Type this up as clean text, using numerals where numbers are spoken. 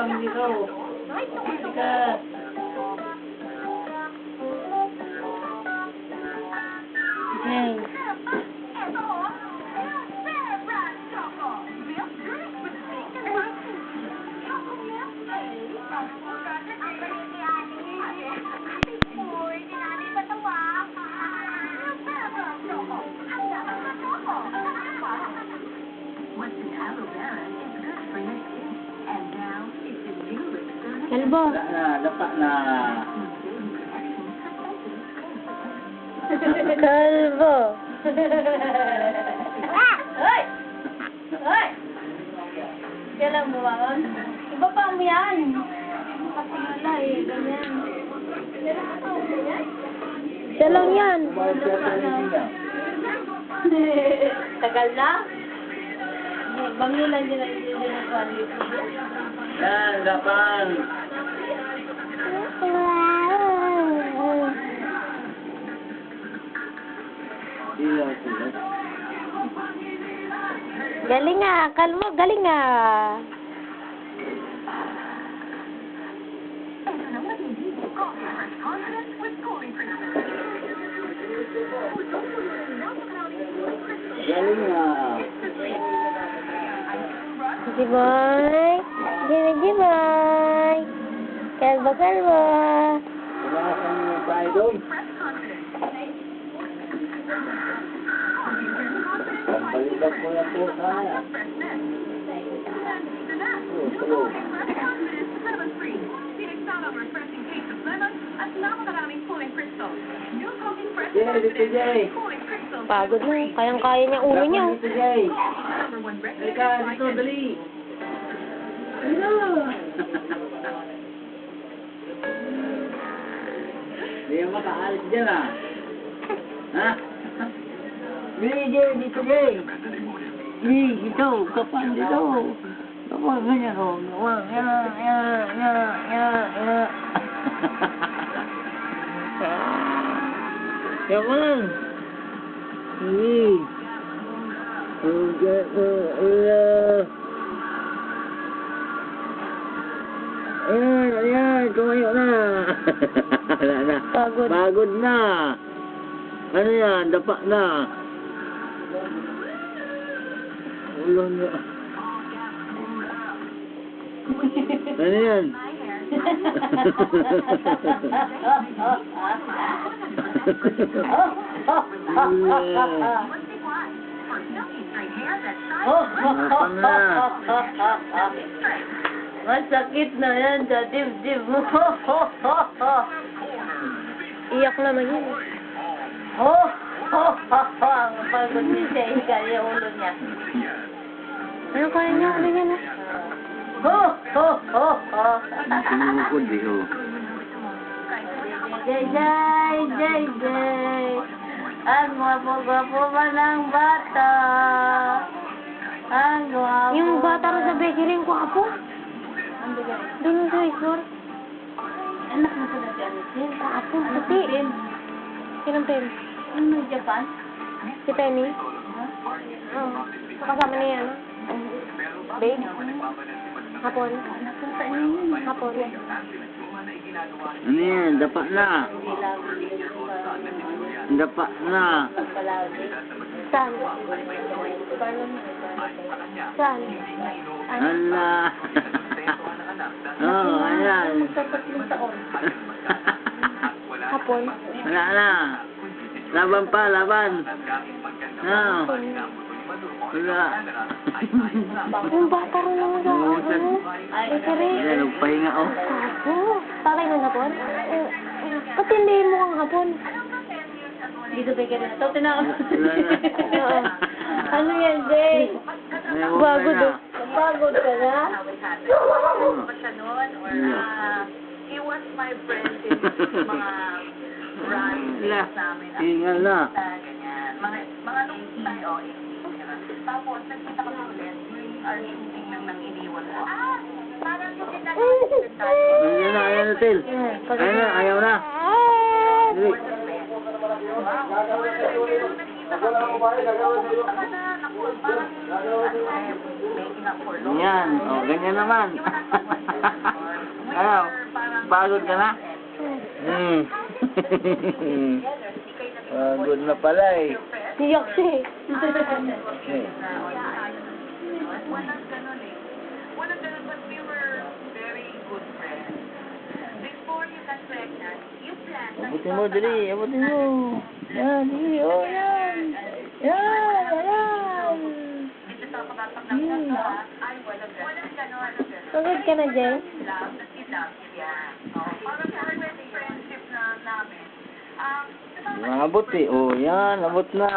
pang dito. Ka. Hey. Kalbo. Dapat na. Kalbo. Hoy! Hoy! Kailan mo ba? Iba pa mo yan. Katingala eh, ganyan. Meron ka pa yan? Siya lang yan. Tagal na? Bangilan din ang quality. Yan, dapat. Iya, sila. Galing nga, Kalbo, galing nga. Galing nga. Jiboy. Jiboy. Kalbo, Kalbo. Tumasan mo tayo doon. Pambalikan ko na po sana. Slow. Jay, dito Jay. Pagod na. Kayang-kaya niya ulo niya. Dito Jay. Halika, dito, dali. Ano? Hindi mo makaalis dyan ah. Ha? Dali Jay, dito Jay. Jay, dito, kapan dito. Kapan ganyan o. Kapan, Kapan. Ayan, tumayo na. Wala na. Pagod. Pagod na. Ano yan, dapa na. Ulo na. Ano yan? Masakit na yan sa dibdib mo. Iyak naman yun. Ang pagod ni siya, higa yung ulo niya. Ano kaya niya ulo niya na? Sinukod eh, oh. Jay. Ang gwapo-gwapo ba ng bata? Ang gwapo. Yung bata rin sa bakery, yung kwapo. Ang bigay. Doon sa isor. Anak mo sa nag-anisin. Kwapo, puti. Sinong pen? Ano, Japan? Si Penny? Oo. Kasama niya, ano? Babe? Hapon? Napunta niya yun. Hapon? Ano yan, dapa na. Dapa na. Saan? Saan? Ala. Oh, ayan. Magtatatlong taon. Hapon? Wala na. Laban pa, laban. No. Wala. Yung bata rin naman sa ano? Bakery? Ayan, nagpahinga, oh. Kwapo. Pakay ng hapon? Ba't hindi mo ang hapon? Dito bakery na to. Tinakot. Oo. Ano yan, Jay? Pagod eh. Pagod ka na? He was my friend in mga rallies namin. Hingal na. Ganyan. Mga nung tayo, tapos nagkita kami ulit during our shooting ng iniwan ko. Parang yung Ayan na, ayan na, Tel. Ayan na, ayaw na. Dili. Yan, oh, ganyan naman. Ano? Pagod ka na? Hmm. Pagod na pala eh. Tiyak siya eh. Walang ganun eh. Walang ganun, but we were very good friends. Before you got pregnant, you planned na Abutin mo, dali. Abutin mo. Yan, dali. Oh, yan. Yan, yan. Dito sa kapatag ng kasa, ay walang ganun. Pagod ka na, Jay? Love, love yan. Parang sa friendship na namin. Abot eh. Oh, yan. Abot na.